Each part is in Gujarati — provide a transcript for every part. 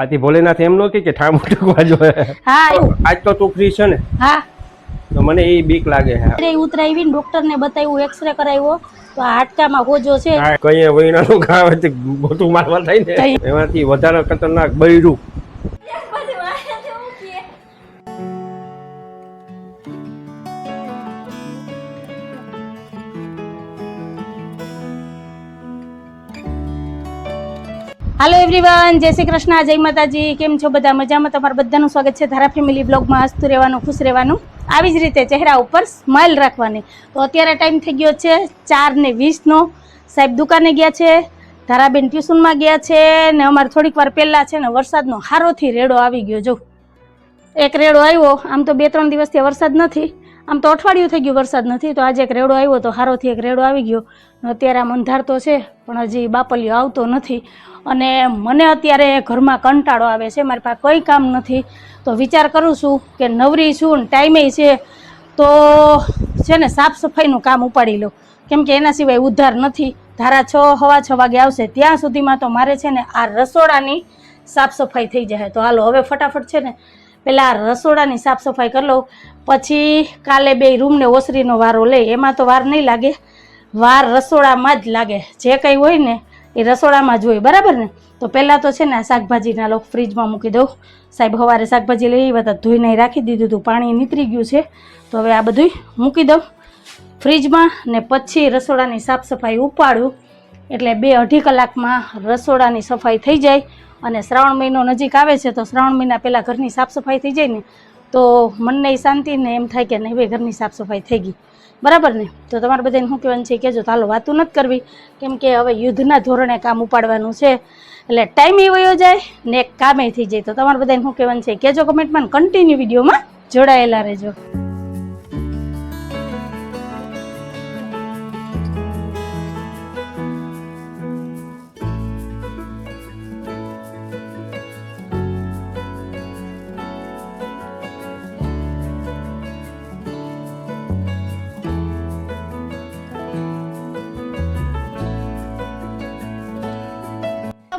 આથી ભોલેનાથ એમ નો કે ઠામ ઉઠવા જોઈએ. હા આજ તો તું ફ્રી છે ને? હા તો મને એ બીક લાગે છે. અરે ઉતરાવી ને ડોક્ટર ને બતાવ્યું, એક્સરે કરાવ્યો તો આ હાડકામાં હોજો છે. કઈ વૈનાનું ઘા હોય મોટું મારવા થાય ને એમાંથી વધારે ખતરનાક બૈરું. હાલો એવરીવન, જય શ્રી કૃષ્ણ, જય માતાજી. કેમ છો બધા? મજામાં? તમારું બધાનું સ્વાગત છે ધારા ફેમિલી બ્લોગમાં. હસતું રહેવાનું, ખુશ રહેવાનું, આવી જ રીતે ચહેરા ઉપર સ્માઇલ રાખવાની. તો અત્યારે ટાઈમ થઈ ગયો છે 4:20 સાહેબ દુકાને ગયા છે, ધારાબેન ટ્યુશનમાં ગયા છે ને અમારે થોડીક વાર પહેલાં છે ને વરસાદનો હારોથી રેડો આવી ગયો. જો એક રેડો આવ્યો. આમ તો 2-3 દિવસથી વરસાદ નથી, આમ તો અઠવાડિયું થઈ ગયું વરસાદ નથી, તો આજે એક રેડો આવ્યો તો હારોથી એક રેડો આવી ગયો. અત્યારે આમ અંધાર તો છે પણ હજી બાપલિયો આવતો નથી. અને મને અત્યારે ઘરમાં કંટાળો આવે છે, મારી પાસે કંઈ કામ નથી. તો વિચાર કરું છું કે નવરી છું ને ટાઈમે છે તો છે ને સાફ સફાઈનું કામ ઉપાડી લઉં, કેમ કે એના સિવાય ઉદ્ધાર નથી. ધારા 6:15 વાગે આવશે, ત્યાં સુધીમાં તો મારે છે ને આ રસોડાની સાફ સફાઈ થઈ જાય. તો હાલો હવે ફટાફટ છે ને પહેલાં રસોડાની સાફ સફાઈ કરી લઉં, પછી કાલે 2 રૂમને ઓસરીનો વારો લે. એમાં તો વાર નહીં લાગે, વાર રસોડામાં જ લાગે. જે કંઈ હોય ને એ રસોડામાં જ હોય, બરાબર ને? તો પહેલાં તો છે ને આ શાકભાજીના લોક ફ્રીજમાં મૂકી દઉં. સાહેબ સવારે શાકભાજી લઈ આવ્યા હતા, ધોઈને રાખી દીધું હતું, પાણી નીતરી ગયું છે. તો હવે આ બધું મૂકી દઉં ફ્રીજમાં ને પછી રસોડાની સાફ સફાઈ ઉપાડું, એટલે 2-2.5 કલાકમાં રસોડાની સફાઈ થઈ જાય. અને શ્રાવણ મહિનો નજીક આવે છે તો શ્રાવણ મહિના પહેલાં ઘરની સાફ સફાઈ થઈ જાય ને તો મનને શાંતિ ને એમ થાય કે નહીં ભાઈ ઘરની સાફ સફાઈ થઈ ગઈ, બરાબર ને? તો તમારે બધાને શું કહેવાનું છે કહેજો. તો હાલો વાતું નથી કરવી, કેમ કે હવે યુદ્ધના ધોરણે કામ ઉપાડવાનું છે, એટલે ટાઈમ એ વયો જાય ને એક કામે થઈ જાય. તો તમારે બધાને શું કહેવાનું છે કહેજો કમેન્ટમાં, કન્ટિન્યુ વિડીયોમાં જોડાયેલા રહેજો.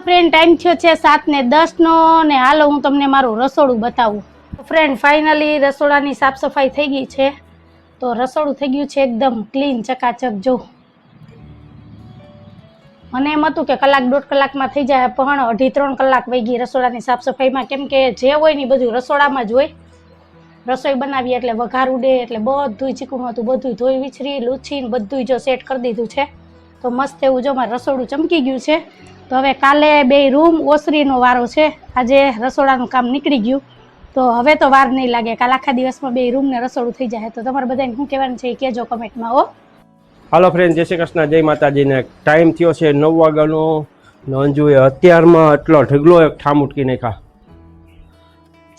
ફ્રેન્ડ ટાઈમ થયો છે 7:10 ને હાલો હું તમને મારું રસોડું બતાવું. ફ્રેન્ડ ફાઇનલી રસોડાની સાફ સફાઈ થઈ ગઈ છે. તો રસોડું થઈ ગયું છે એકદમ ક્લીન, ચકાચક. જો મને એમ હતું કે 1-1.5 કલાકમાં થઈ જાય, પણ 2.5-3 કલાક વહી ગઈ રસોડાની સાફ સફાઈમાં, કેમ કે જે હોય ને બધું રસોડામાં જ હોય. રસોઈ બનાવી એટલે વઘાર ઉડે એટલે બધું ચીકણું હતું, બધું ધોઈ વિછરી લૂછીને બધું જો સેટ કરી દીધું છે. તો મસ્ત એવું જો મારું રસોડું ચમકી ગયું છે. તો હવે કાલે 2 રૂમ ઓસરીનો વારો છે, આજે રસોડાનું કામ નીકળી ગયું. તો હવે તો વાર નહીં લાગે, કાલ આખા દિવસમાં 2 રૂમ ને રસોડું થઈ જાય. તો તમારે બધાને શું કહેવાનું છે એ કહેજો કમેન્ટમાં. હો હાલો ફ્રેન્ડ, જય શ્રી કૃષ્ણ, જય માતાજીને. ટાઈમ થયો છે 9 વાગ્યાનો. અંજુએ અત્યારમાં એટલો ઢગલો એક ઠામ ઉટકી નાખ્યા.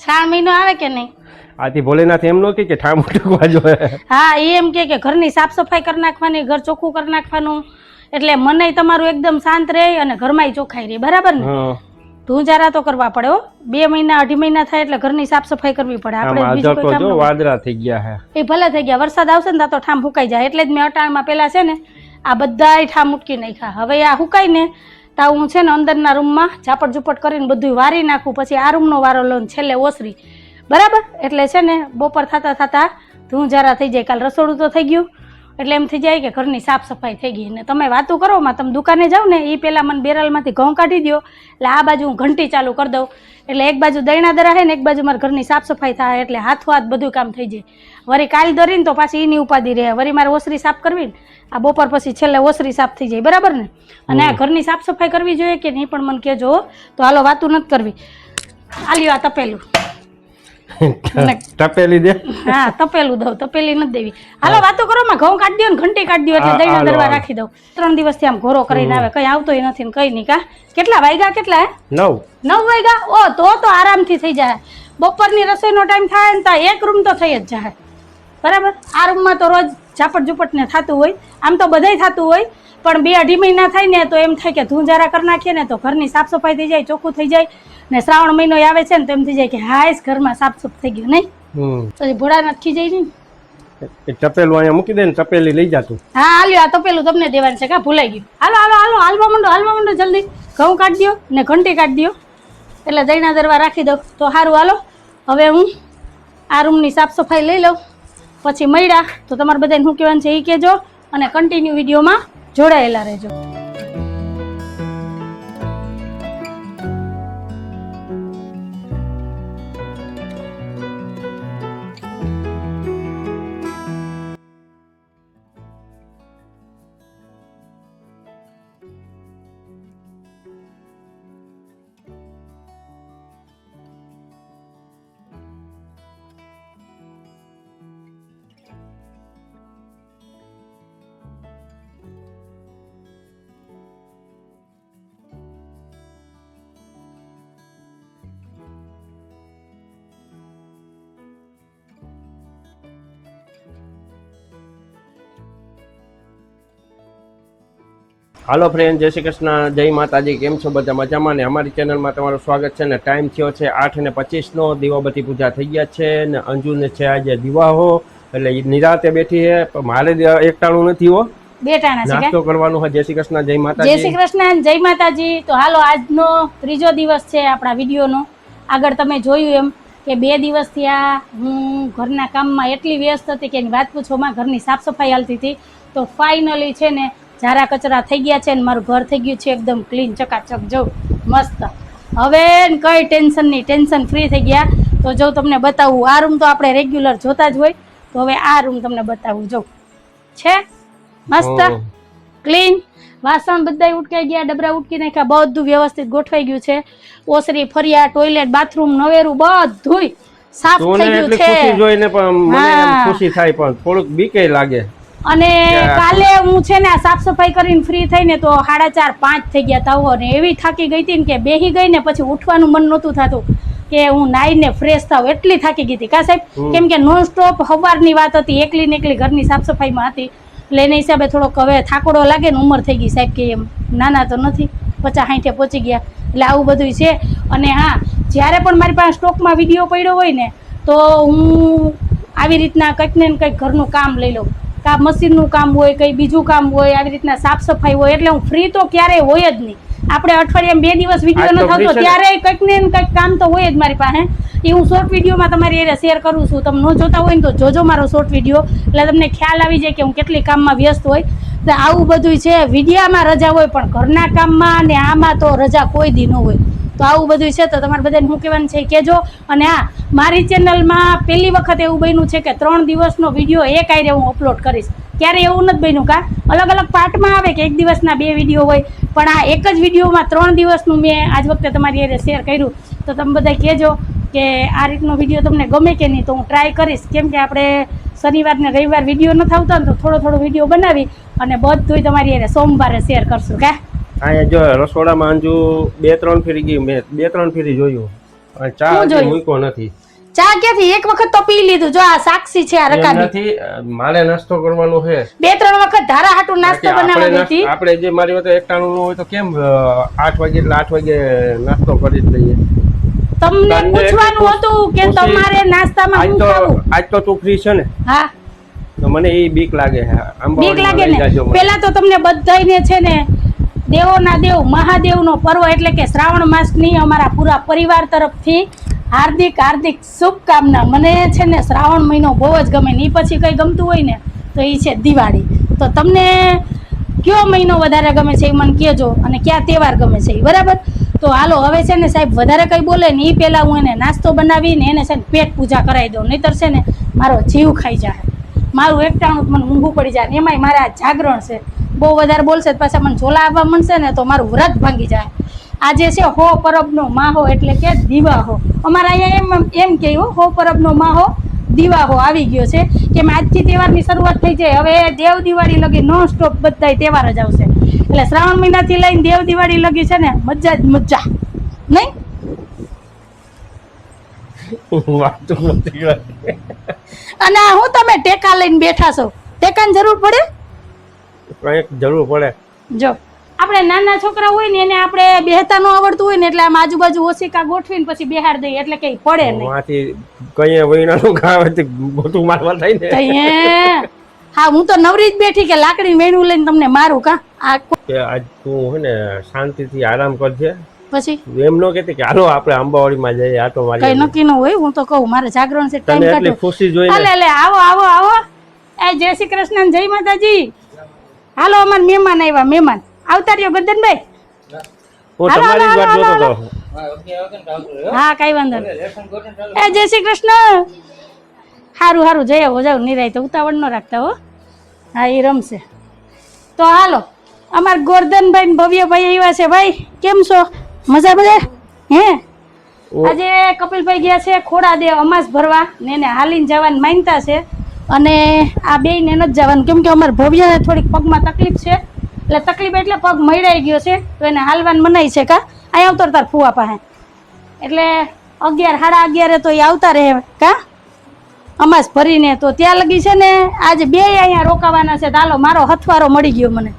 શ્રાવણ મહિનો આવે કે નહીં? આથી ભોલેનાથ એમ નો કે ઠામ ઉટકવા જોઈએ. હા, એ એમ કે ઘરની સાફ સફાઈ કરી નાખવાની, ઘર ચોખ્ખું કરી નાખવાનું, એટલે મને તમારું એકદમ શાંત રહે અને ઘરમાં ચોખ્ખાઈ રહે, બરાબર ને? ધૂંજારા તો કરવા પડે. 2 મહિના 2.5 મહિના થાય એટલે ઘરની સાફ સફાઈ કરવી પડે. આપણે વાદળા થઈ ગયા છે, એ ભલે થઈ ગયા, વરસાદ આવશે ને તો ઠામ ફૂકાઈ જાય. એટલે જ મેં અટાણમાં પેલા છે ને આ બધાય ઠામ ઉટકી નાખ્યા. હવે આ હુકાય ને તો હું છે ને અંદરના રૂમમાં ઝાપટ ઝુપટ કરીને બધું વારી નાખું, પછી આ રૂમનો વારો લઉં, છેલ્લે ઓસરી, બરાબર? એટલે છે ને બપોર થતા થતા ધૂંજારા થઈ જાય. કાલ રસોડું તો થઈ ગયું એટલે એમ થઈ જાય કે ઘરની સાફ સફાઈ થઈ ગઈ. ને તમે વાતું કરો માં, તમે દુકાને જાઓ ને એ પહેલાં મને બેરલમાંથી ઘઉં કાઢી દો, એટલે આ બાજુ હું ઘંટી ચાલુ કરી દઉં, એટલે એક બાજુ દૈણા દરાહે ને એક બાજુ મારે ઘરની સાફ સફાઈ થાય, એટલે હાથો હાથ બધું કામ થઈ જાય. વળી કાલ દરીને તો પાછી એની ઉપાધિ રહે, વળી મારે ઓસરી સાફ કરવી ને આ બપોર પછી છેલ્લે ઓસરી સાફ થઈ જાય, બરાબર ને? અને આ ઘરની સાફ સફાઈ કરવી જોઈએ કે નહીં પણ મને કહેજો. તો હાલો વાતું નથી કરવી. આલ્યો આ તપેલું તપેલી દે. હા, તપેલું દઉં, તપેલી નથી દેવી. હાલો વાતો કરો માં, ઘઉં કાઢી દો ને ઘંટી કાઢી દો, એટલે દૈણા દરવા રાખી દઉં. 3 દિવસથી આમ ઘોરો કરીને આવે, કઈ આવતોય નથી ને કઈ નહીં. કા કેટલા વાગ્યા? કેટલા? 9 વાગ્યા. ઓ તો આરામથી થઈ જાય. બપોરની રસોઈનો ટાઈમ થાય ને તો 1 રૂમ તો થઈ જ જાય, બરાબર? આ રૂમમાં તો રોજ ઝાપટ ઝુપટ ને થતું હોય, આમ તો બધાય થતું હોય, પણ 2-2.5 મહિના થાય ને તો એમ થાય કે ધૂંજારા કરી નાખીએ ને તો ઘરની સાફ સફાઈ થઈ જાય, ચોખ્ખું થઈ જાય. ને શ્રાવણ મહિનો આવે છે ને તો એમ થઈ જાય કે હાઈસ ઘરમાં સાફ સફ થઈ ગયું, નહીં? પછી ભોળા નાખી જાય ને ટપેલું અહીંયા મૂકી દે ને ટપેલી લઈ જાતું. હા, હાલ્યો આ તપેલું તમને દેવાનું છે. કા ભૂલાઈ ગયું? હાલો હાલો હાલો, હાલવા માંડો જલ્દી. ઘઉં કાઢી દો ને ઘંટી કાઢી દો. એટલે દહીંના દરવા રાખી દઉં તો સારું. હાલો હવે હું આ રૂમની સાફ સફાઈ લઈ લઉં, પછી મળ્યા તો તમારે બધાને શું કહેવાનું છે એ કહેજો અને કન્ટિન્યુ વિડીયોમાં જોડાયેલા રહેજો. હાલો ફ્રેન્ડ, જય શ્રી કૃષ્ણ, જય માતાજી. કેમ છો બધા? મજામાં ને? અમારી ચેનલમાં તમારું સ્વાગત છે ને. ટાઈમ થયો છે 8:25 દીવાબત્તી પૂજા થઈ ગયા છે ને અંજુને છે આજે દિવાહો, એટલે નિરાતે બેઠી છે. પણ મારે એકટાણું નથી હો, બે ટાણા છે. નાસ્તો કરવાનું છે. જય શ્રી કૃષ્ણ, જય માતાજી. જય શ્રી કૃષ્ણ, જય માતાજી. તો હાલો આજનો ત્રીજો દિવસ છે આપણા વિડીયોનો. આગળ તમે જોયું એમ કે 2 દિવસથી આ હું ઘરના કામમાં એટલી વ્યસ્ત હતી કે એની વાત પૂછોમાં, ઘરની સાફ સફાઈ હાલતી હતી. તો ફાઇનલી છે ને ઝારા કચરા થઈ ગયા છે ને મારું ઘર થઈ ગયું છે એકદમ ક્લીન, ચકાચક, જો મસ્ત. હવે કઈ ટેન્શન ફ્રી થઈ ગયા. તો જો તમને બતાવું, આ રૂમ તો આપણે રેગ્યુલર જોતા જ હોય, તો હવે આ રૂમ તમને બતાવું. જો છે મસ્ત ક્લીન, વાસણ બધા ઉટકાઈ ગયા, ડબરા ઉટકી નાખ્યા, બધું વ્યવસ્થિત ગોઠવાઈ ગયું છે. ઓસરી, ફરિયા, ટોયલેટ, બાથરૂમ, નવેરું બધુંય સાફ થઈ ગયું છે. ખુશી જોઈને પણ મને એમ ખુશી થાય, પણ થોડુંક બીકે લાગે. અને કાલે હું છે ને સાફ સફાઈ કરીને ફ્રી થઈને તો 4:30 5 થઈ ગયા તાવો, ને એવી થાકી ગઈ હતી ને કે બેહી ગઈ ને પછી ઉઠવાનું મન નહોતું થતું કે હું નાઈને ફ્રેશ થાવ, એટલી થાકી ગઈ હતી. કા સાહેબ? કેમ કે નોન સ્ટોપ સવારની વાત હતી, એકલી ને એકલી ઘરની સાફ સફાઈમાં હતી, એટલે એના હિસાબે થોડોક હવે થાકોડો લાગે ને, ઉંમર થઈ ગઈ સાહેબ કે એમ, નાના તો નથી, 50-60 પહોંચી ગયા, એટલે આવું બધું છે. અને હા, જ્યારે પણ મારી પાસે સ્ટોકમાં વિડીયો પડ્યો હોય ને તો હું આવી રીતના કંઈક ને કંઈક ઘરનું કામ લઈ લઉં, કા મશીનનું કામ હોય, કંઈ બીજું કામ હોય, આવી રીતના સાફ સફાઈ હોય, એટલે હું ફ્રી તો ક્યારેય હોય જ નહીં. આપણે અઠવાડિયામાં 2 દિવસ વિડીયો ન થતો ત્યારે કંઈક ને કંઈક કામ તો હોય જ મારી પાસે. એ હું શોર્ટ વિડીયોમાં તમારી એ શેર કરું છું. તમે ન જોતા હોય ને તો જોજો મારો શોર્ટ વિડીયો, એટલે તમને ખ્યાલ આવી જાય કે હું કેટલી કામમાં વ્યસ્ત હોય. તો આવું બધું છે. વિડીયામાં રજા હોય પણ ઘરના કામમાં અને આમાં તો રજા કોઈ દી ન હોય. તો આવું બધું છે. તો તમારે બધાને શું કહેવાનું છે કહેજો. અને હા, મારી ચેનલમાં પહેલી વખત એવું બન્યું છે કે 3 દિવસનો વિડીયો એક આયરે હું અપલોડ કરીશ. ક્યારે એવું નથી બન્યું. કા અલગ અલગ પાર્ટમાં આવે કે 1 દિવસના 2 વિડીયો હોય, પણ આ એક જ વિડીયોમાં 3 દિવસનું મેં આજ વખતે તમારી હારે શેર કર્યું. તો તમે બધા કહેજો કે આ રીતનો વિડીયો તમને ગમે કે નહીં. તો હું ટ્રાય કરીશ, કેમ કે આપણે શનિવાર ને રવિવાર વિડીયો નથી આવતા ને, તો થોડો વિડીયો બનાવી અને બધુંય તમારી હારે સોમવારે શેર કરશું. કા અહીંયા જો રસોડામાં અંજુ 2-3 ફેરી ગઈ, મેં 2-3 ફેરી જોયું, ચા મૂક્યો નથી. ચા ક્યાંથી? એક વખત તો પી લીધું. જો આ સાક્ષી છે, આ રકાબી નથી. મારે નાસ્તો કરવાનો છે. 2-3 વખત ધારા હાટું નાસ્તો બનાવવાની હતી. આપણે જે મારી વાત એકટાણું હોય તો કેમ 8 વાગે એટલે 8 વાગે નાસ્તો કરી જ લઈએ. તમને પૂછવાનું હતું કે તમારે નાસ્તામાં શું ખાવું. આજ તો તું ફ્રી છે ને? હા. તો મને એ બીક લાગે. બીક લાગે ને? પેલા તો તમને બધાયને છે ને દેવોના દેવ મહાદેવનો પર્વ એટલે કે શ્રાવણ માસની અમારા પૂરા પરિવાર તરફથી હાર્દિક શુભકામના. મને છે ને શ્રાવણ મહિનો બહુ જ ગમે ને. એ પછી કંઈ ગમતું હોય ને તો એ છે દિવાળી. તો તમને કયો મહિનો વધારે ગમે છે એ મને કહેજો, અને કયા તહેવાર ગમે છે એ, બરાબર? તો હાલો હવે છે ને સાહેબ વધારે કંઈ બોલે ને એ પહેલાં હું એને નાસ્તો બનાવીને એને છે ને પેટ પૂજા કરાવી દઉં, નહીંતર છે ને મારો જીવ ખાઈ જાય, મારું એકટાણું મને ઊંઘું પડી જાય. એમાંય મારા જાગરણ છે, બહુ વધારે બોલશે તો પાછા મને ઝોલા આવવા મળશે ને તો મારું વ્રત ભાંગી જાય. આજે છે હો પરબનો માહો એટલે કે દિવાહો. અમારા અહીંયા એમ કે હો પરબનો માહો દિવાહો આવી ગયો છે, કે આજથી તહેવારની શરૂઆત થઈ જાય. હવે દેવ દિવાળી લગી નોન સ્ટોપ બધા તહેવાર જ આવશે. એટલે શ્રાવણ મહિનાથી લઈને દેવ દિવાળી લગી છે ને મજા જ મજા, નહીં? અને હું તમે ટેકા લઈને બેઠા છો, ટેકાની જરૂર પડે? કંઈક જરૂર પડે. જો આપણે નાના છોકરા હોય ને એને આપણે બેહતા ન આવડતું હોય ને એટલે આમ આજુબાજુ ઓશિકા ગોઠવીને પછી બેહાડ દઈએ એટલે કઈ પડે નહીં. માંથી કઈ વૈણાનું ખાવાથી ગોતું મારવા થાય ને. હા, હું તો નવરી જ બેઠી કે લાકડી વેણું લઈને તમને મારું. કા આ કે આજ તું હે ને શાંતિથી આરામ કરજે, પછી એમ ન કહેતી કે હાલો આપણે આંબાવાડીમાં જઈએ આટો કઈ મારીએ. નક્કી ન હોય. હું તો કહું મારે જાગરણ છે, તને ટાઈમ એટલી કાઢો. ખુશી જોઈને હાલે હાલે, આવો આવો આવો. એ જય શ્રી કૃષ્ણ, જય માતાજી. હાલો, અમાર મહેમાન આવ્યા, મહેમાન. આવતા રહ્યો ગરદનભાઈ. હું હાલો, તમારી જ હાલો, વાત હાલો, જોતો હતો. હા કઈ વાંધો નહીં. એ જય શ્રી કૃષ્ણ. હારું હારું, જઈ આવો, જાવ નિરાય તો ઉતાવળ ન રાખતા હો. હા એ રમશે. તો હાલો, અમાર ગોરધનભાઈ ને ભવ્યભાઈ આવ્યા છે. ભાઈ કેમ છો? મજા બધા? હે આજે કપિલભાઈ ગયા છે ખોડા દે અમાસ ભરવા ને એને હાલીને જવાનું માનતા છે. અને આ બે ને નથી જવાનું કેમ કે અમારે ભવ્યને થોડીક પગમાં તકલીફ છે. એટલે તકલીફ એટલે પગ મયડાઈ ગયો છે તો એને હાલવાનું મનાય છે. કા અહીંયા આવતો તાર ફુવા પાસે એટલે 11 સાડા 11 તો એ આવતા રહે. કા અમાસ ભરીને તો ત્યાં લગી છે ને આજે બે અહીંયા રોકાવાના છે. તો હાલો, મારો હથવારો મળી ગયો મને.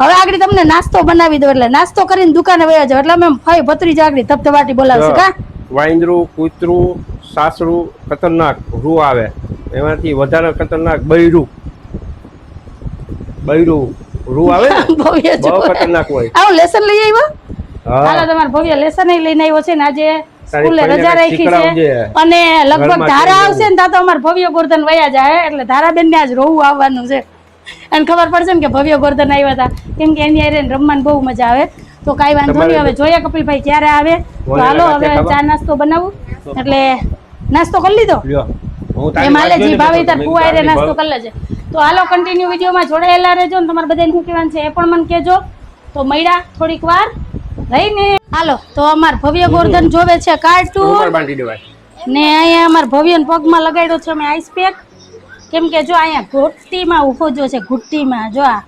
હવે આગળ તમને નાસ્તો બનાવી દો એટલે નાસ્તો કરીને દુકાને વયા જાવ એટલે અમે ફાઈ ભત્રીજા આગળ ધબધબાટી બોલાવશે. કા વાંદરું, કૂતરું, સાસરું ખતરનાક રૂ આવે, એમાંથી વધારે ખતરનાક બૈરું રૂ આવે ને ભવ્ય બહુ ખતરનાક હોય. આવો લેસન લઈ આવ્યો. હા હાલો, તમારો ભવ્ય લેસન લઈને આવ્યો છે ને આજે સ્કૂલે તારી રજા કોઈને રાખી છે શીખડાવજે. અને લગભગ ઘરમાં ધારા કેવું? આવશે ને ત્યાં તો અમારે ભવ્ય ગોર્ધન વયા જાય એટલે ધારાબેન ને આજ રોવું આવવાનું છે. અને ખબર પડશે ને કે ભવ્ય ગોર્ધન આવ્યા હતા કેમ કે એની હારે રમવાની બહુ મજા આવે. તો કાંઈ વાંધો નહીં, હવે જોઈએ કપિલભાઈ ક્યારે આવે. તો હાલો હવે ચા નાસ્તો બનાવું એટલે નાસ્તો કરી લીધો લ્યો હું તારી એમ વાત હાલે જી જોઈને ભાવી જતો તાર હતો. ફુવા હારે મેં નાસ્તો કીધું કરી લેજે. તો હાલો કન્ટિન્યુ વિડીયોમાં જોડાયેલા રહેજો ને તમારે બધાને શું કહેવાનું છે એ પણ મને કહેજો. તો મળ્યા થોડીક વાર રહીને. હાલો, તો અમાર ભવ્ય ગોર્ધન જોવે છે રૂમાલ કાર્ટૂન બાંધી દેવાય. ને અહીંયા અમાર ભવ્ય પગમાં લગાડ્યો છે અમે આઈસ પેક કેમ કે જો અહીંયા ઘૂંટતીમાં ઊભો જો છે. ઘૂંટતીમાં જો આ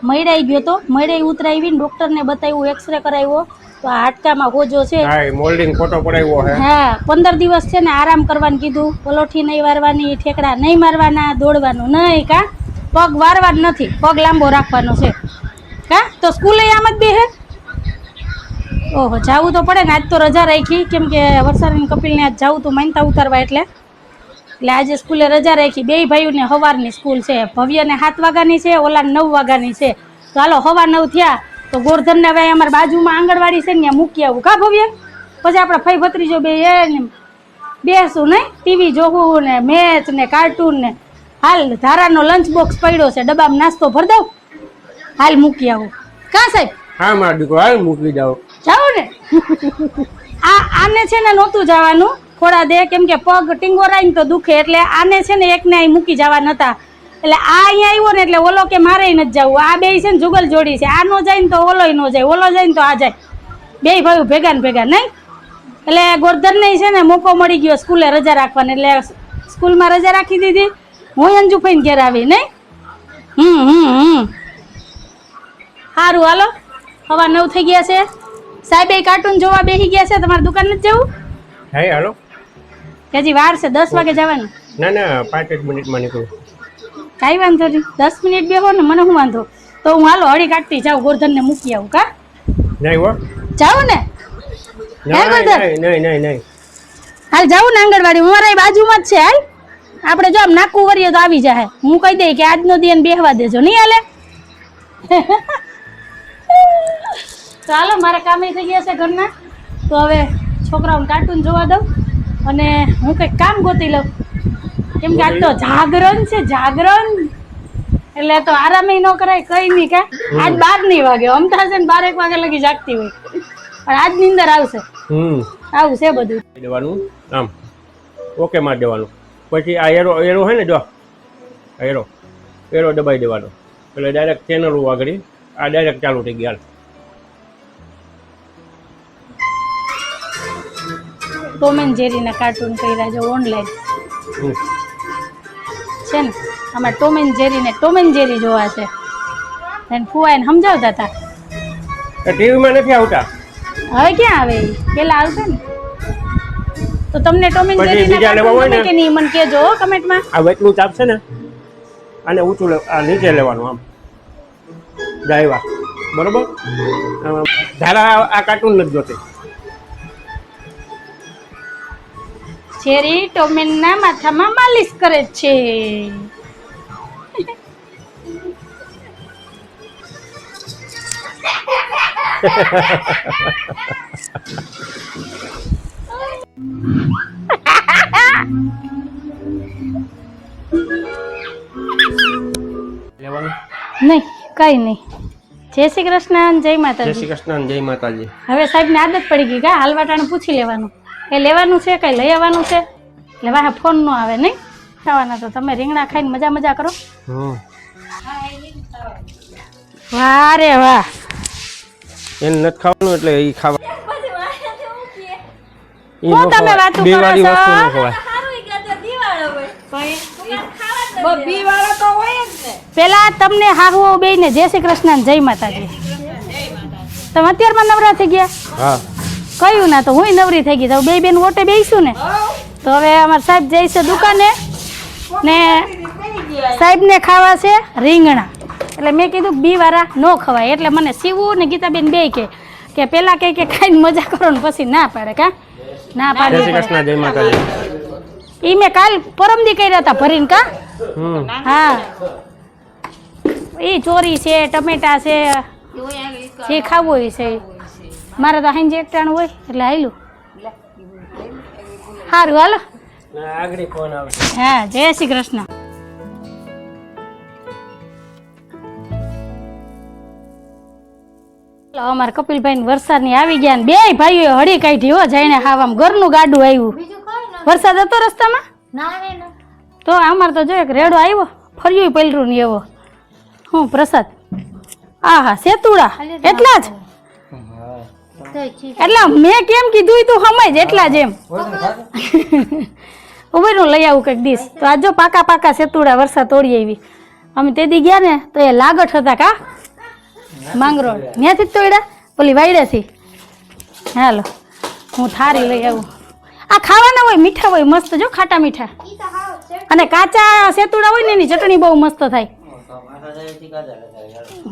મયડાઈ ગયો તો મયડાઈ ઉતરાવીને ડૉક્ટરને બતાવ્યું, એક્સરે કરાવ્યો તો આ હાડકામાં હોજો છે. હા મોલ્ડિંગ ફોટો પડાવ્યો હે. હા 15 દિવસ છે ને આરામ કરવાનું કીધું. પલોઠી નહીં વારવાની, ઠેકડા નહીં મારવાના, દોડવાનું નહીં. કા પગ વારવા જ નથી, પગ લાંબો રાખવાનો છે. કા તો સ્કૂલે આમ જ બેહે. ઓહો, જાવું તો પડે ને. આજ તો રજા રાખી કેમ કે વરસાદની કપિલને આજ જાવું તો માનતા ઉતારવા એટલે આજે સ્કૂલે રજા રાખી. બે ભાઈઓને સવારની સ્કૂલ છે. ભવ્યને 7 વાગ્યાની છે, ઓલાને 9 વાગ્યાની છે. તો હાલો સવા 9 થયા તો ગોરધનને હવે અમારા બાજુમાં આંગણવાડી છે ને ત્યાં મૂકી આવું. કા ભવ્ય પછી આપણે ફઈ ભત્રીજો બે એને બેસું નહીં, ટીવી જોવું ને મેચ ને કાર્ટૂન ને. હાલ ધારાનો લંચ બોક્સ પડ્યો છે, ડબ્બામાં નાસ્તો ભર દઉં. હાલ મૂકી આવું. કા સાહેબ? હા મારો દીકરો હાલ મૂકી જાઓ. જાઓ ને. આને છે ને નહોતું જવાનું ખોડા દે કેમ કે પગ ટીંગોરાઈને તો દુખે એટલે આને છે ને એકને અહીં મૂકી જવા નતા. એટલે આ અહીંયા આવ્યો ને એટલે ઓલો કે મારે નથી જવું. આ બે છે ને જુગલ જોડી છે. આ નો જાય ને તો ઓલોય નો જાય, ઓલો જાય ને તો આ જાય. બે ભાઈઓ ભેગા ને ભેગા નહીં. એટલે ગોરધનને છે ને મોકો મળી ગયો સ્કૂલે રજા રાખવાની એટલે સ્કૂલમાં રજા રાખી દીધી. હું અંજુભાઈને ઘેર આવી નહીં. સારું હાલો, સવા 9 થઈ ગયા છે. સાહેબ એ કાર્ટૂન જોવા બેસી ગયા છે. તમારી દુકાન નથી જવું? હા હાલો. કે હજી વાર છે, 10 વાગે જવાનું. ના ના 5 મિનિટમાં નીકળું. કાંઈ વાંધો નહીં, 10 મિનિટ બેહો ને મને શું વાંધો. તો હું હાલો હળી કાઢતી જાઉં, ગોરધનને મૂકી આવું. કા નહીં હો. જાઉં ને? હે ગોરધન? નહીં. હાલ જાઉં ને આંગણવાડી, અમારા અહીં બાજુમાં જ છે. હાલ આપણે જો આમ નાકું વરીએ તો આવી જાય. હું કહી દઈ કે આજનો દિન બેહવા દેજો. નહીં હાલે? તો હાલો, મારા કામે થઈ ગયા છે ઘરના. તો હવે છોકરાઓને કાર્ટૂન જોવા દઉં અને હું કંઈક કામ ગોતી લઉં કેમ કે આજ તો જાગરણ છે. જાગરણ એટલે તો આરામે ન કરાય કઈ નહીં. કા આજ 12 વાગે અમતા છે ને 12 વાગે લગી જાગતી હોય પણ આજ ની અંદર આવશે. આવું છે બધું. દેવાનું આમ ઓકે માર દેવાનું. પછી આ એરો હોય ને જો એરો દબાઈ દેવાનો એટલે ડાયરેક્ટ ચેનલ આગળ આ ડાયરેક્ટ ચાલુ થઈ ગયા. ટોમ એન્ડ જેરીના કાર્ટૂન કર્યા છે ઓનલાઈન છે ને. આમાં ટોમ એન્ડ જેરી જોવા છે. એને ફુવાઈને સમજાવતા હતા. ટીવીમાં નથી આવતા. હવે ક્યાં આવે? પેલા આવતા ને. તો તમને ટોમ એન્ડ પછી જેરીના બીજા લેવા હોય કાર્ટૂન ને? ગમે કે નહીં મને કહેજો કમેન્ટમાં. આ વેટલું ચાપ છે ને આને ઊંચું આ નીચે લેવાનું આમ ડાયવા બરોબર. ધારા આ કાર્ટૂન નથી જોતી. જેરી ટોમેનના માથામાં માલિશ કરે છે. લેવાનું નહીં કઈ નહીં. જય શ્રી કૃષ્ણ અને જય જય માતાજી. શ્રી કૃષ્ણ અને જય માતાજી. હવે સાહેબને આદત પડી ગઈ કા હાલવાટાને પૂછી લેવાનું કઈ લેવાનું છે કઈ લઈ આવવાનું છે એટલે વાહ ફોન નો આવે નહીં ખાવાના તો તમે રીંગણા ખાઈને મજા મજા કરો. વાહ રે વાહ. એને નથી ખાવાનું એટલે એ ખાવા હું તમે વાતો કરો બેવાળી છો? વસ્તુ ન ખવાય. પેલા તમને હાહુ બે ને જય શ્રી કૃષ્ણ અને જય માતાજી. તમે અત્યારમાં નવરા થઈ ગયા? હા કયું ના તો હું નવરી થઈ ગઈ તો બે બેન ઓટે બેસીશું ને તો હવે અમારા સાહેબ જાય છે દુકાને ને સાહેબને ખાવા છે રીંગણા એટલે મેં કીધું બી વાળા ન ખવાય એટલે મને શિવું ને ગીતાબેન બે કે પેલા કઈ કે ખાઈને મજા કરો ને પછી ના પાડે કા ના જય પાડે શ્રી કૃષ્ણ જય માતાજી. ઈ મેં કાલ પરમદી કર્યા હતા ભરીને કા હા ઈ ચોરી છે ટમેટા છે જે ખાવું હોય છે મારે તો હાંજે એકટાણું હોય એટલે હાલું સારું હાલો. આગળ ફોન આવશે. હા જય શ્રી કૃષ્ણ. અમારા કપિલભાઈ વરસાદની આવી ગયા ને બે ભાઈઓ હળી કાઢી હો જઈને હાવામાં ઘરનું ગાડું આવ્યું. વરસાદ હતો રસ્તામાં તો અમારે તો જો એક રેડો આવ્યો ફર્યું પલરું ને એવો હું પ્રસાદ આહા સેતુડા એટલા જ એટલે મેં કેમ કીધું તું સમજ એટલા જ એમ ઉભેરું લઈ આવું કંઈક ડીશ તો આ જો પાકા પાકા સેતુડા વરસાદ તોડી આવી અમે તે દી ગયા ને તો એ લાગટ હતા કા માંગરોળ ત્યાંથી જ તોડ્યા ઓલી વાયડેથી. હાલો હું થારી લઈ આવું. આ ખાવાના હોય મીઠા હોય મસ્ત જો ખાટા મીઠા અને કાચા સેતુડા હોય ને એની ચટણી બહુ મસ્ત થાય.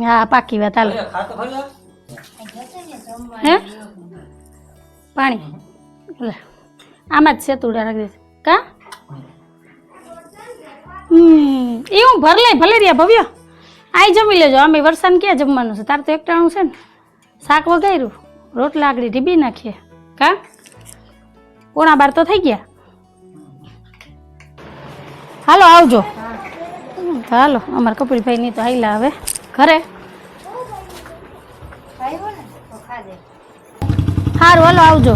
હા પાકી વાત હાલો. હે પાણી લે આમાં જ સેતુડા રાખી દે કા એ હું ભર લઈ ભલે રહ્યા ભવ્ય આઈ જમી લેજો. અમે વરસાદ ક્યાં જમવાનું છે તાર તો એકટાણું છે ને શાક વગાડ્યું રોટલા આગળ ઢીબી નાખીએ કા 11:15 તો થઈ ગયા. હાલો આવજો. હાલો અમારા કપિલભાઈ ની તો હાઈલા હવે ઘરે સારું હાલો આવજો.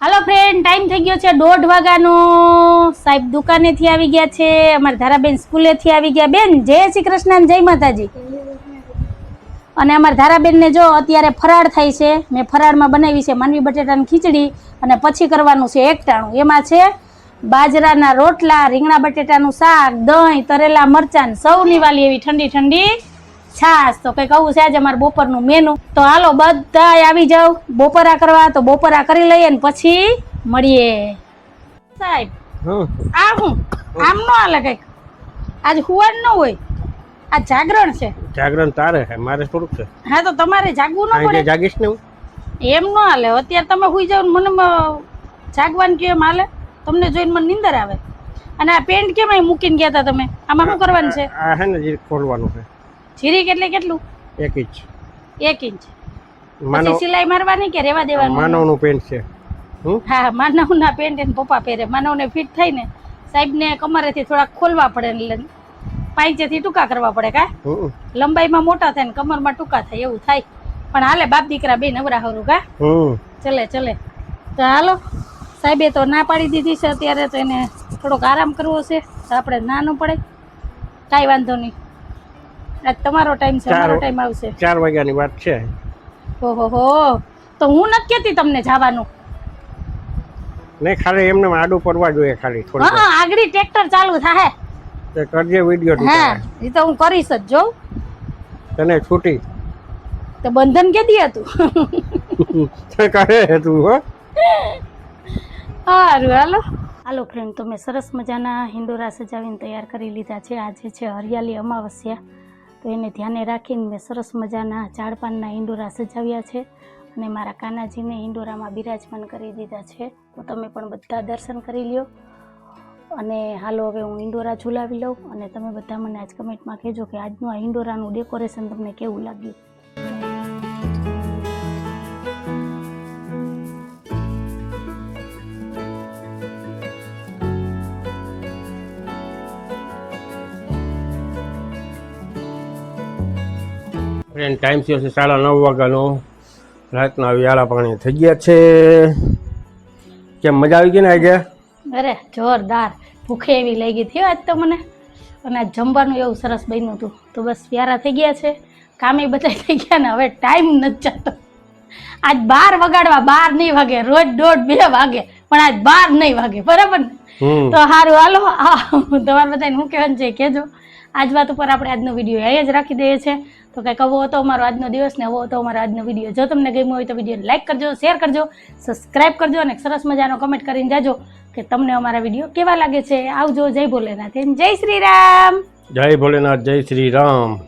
હાલો ફ્રેન્ડ ટાઈમ થઈ ગયો છે 1:30 વાગ્યાનો. સાહેબ દુકાનેથી આવી ગયા છે અમારા ધારાબેન સ્કૂલેથી આવી ગયા. બેન જય શ્રી કૃષ્ણ અને જય માતાજી. અને અમારા ધારાબેનને જો અત્યારે ફરાળ થાય છે. મેં ફરાળમાં બનાવી છે માંડવી બટેટાની ખીચડી અને પછી કરવાનું છે એકટાણું. એમાં છે બાજરાના રોટલા રીંગણા બટેટાનું શાક દહીં તરેલા મરચાં સૌની વાલી એવી ઠંડી ઠંડી છાશ. તો કંઈક આવું છે આજે અમારે બપોરનું મેનુ. તો હાલો બધા આવી જાવ બપોરા કરવા. તો બપોરા કરી લઈએ ને પછી મળીએ. સાહેબ આ હું આમ ન હાલે કંઈક આજ હુવાડ ન હોય આ જાગરણ છે. જાગરણ તારે છે મારે થોડુંક છે. હા તો તમારે જાગવું ન પડે. જાગીશ ને હું એમ ન હાલે. અત્યારે તમે સુઈ જાવ ને મને જાગવાનું કેમ હાલે? તમને જોઈને મને નીંદર આવે. અને આ પેન્ટ કેમ અહીં મૂકીને ગયા હતા તમે? આમાં શું કરવાનું છે? આ હે ને જે ખોલવાનું છે. જીરીક એટલે કેટલું? 1 ઇંચ. 1 ઇંચ. પછી સિલાઈ મારવાની કે રેવા દેવાનું? માનવનું પેન્ટ છે. હા માનવના પેન્ટ એને પપ્પા પહેરે. માનવને ફિટ થાય ને સાહેબને કમરેથી થોડાક ખોલવા પડે એટલે પાંચેથી ટૂંકા કરવા પડે કા લંબાઈમાં મોટા થાય ને કમરમાં ટૂંકા થાય એવું થાય. પણ હાલે બાપ દીકરા બે નવરા હરું કા ચલે ચલે. તો હાલો સાહેબે તો ના પાડી દીધી છે અત્યારે તો એને થોડોક આરામ કરવો છે તો આપણે ના ન પડે કાંઈ વાંધો નહીં. આજ તમારો ટાઈમ છે અમારો ટાઈમ આવશે. 4 વાગ્યાની વાત છે. ઓહો હો તો હું નથી કહેતી તમને જવાનું. નહીં ખાલી એમને આડું પડવા જોઈએ ખાલી થોડું. હા આગળ ટ્રેક્ટર ચાલુ થાય તે કરજે વિડિયો. હા એ તો હું કરીશ જ. જો તને છૂટી તો બંધન કેદી હતું કરે તું હો. સારું હાલો હાલો ફ્રેન્ડ તો મેં સરસ મજાના હિંડોરા સજાવીને તૈયાર કરી લીધા છે. આજે છે હરિયાળી અમાવસ્યા તો એને ધ્યાને રાખીને મેં સરસ મજાના ઝાડપાનના હિંડોરા સજાવ્યા છે અને મારા કાનાજીને હિંડોરામાં બિરાજમાન કરી દીધા છે. તો તમે પણ બધા દર્શન કરી લ્યો. અને હાલો હવે હું હિંડોરા ઝુલાવી લઉં અને તમે બધા મને આજ કમેન્ટમાં કહેજો કે આજનું આ હિંડોરાનું ડેકોરેશન તમને કેવું લાગ્યું. ફ્રેન્ડ ટાઈમ થયો છે 9:30 વાગ્યાનો. રાતના વ્યાળા પાણી થઈ ગયા છે. કેમ મજા આવી ગઈ ને આજે? અરે જોરદાર, ભૂખે એવી લઈ ગઈ હતી આજ તો મને. અને આજ જમવાનું એવું સરસ બન્યું હતું. તો બસ વ્યારા થઈ ગયા છે, કામે બધા થઈ ગયા ને હવે ટાઈમ નથી જતો. આજ 12 વગાડવા, 12 નહીં વાગે, રોજ 1:30-2 વાગે, પણ આજ 12 નહીં વાગે, બરાબર ને? તો સારું, હાલો તમારે બધાને શું કહેવાનું છે કહેજો. આજ વાત ઉપર આપણે આજનો વિડીયો અહીંયા જ રાખી દઈએ છીએ. તો કંઈક આવો હતો અમારો આજનો દિવસ ને આવો હતો અમારો આજનો વિડીયો. જો તમને ગમ્યો હોય તો વિડીયોને લાઈક કરજો, શેર કરજો, સબસ્ક્રાઈબ કરજો અને સરસ મજાનો કમેન્ટ કરીને જાજો કે તમને અમારા વિડીયો કેવા લાગે છે. આવજો. જય ભોલેનાથ, જય શ્રી રામ. જય ભોલેનાથ, જય શ્રી રામ.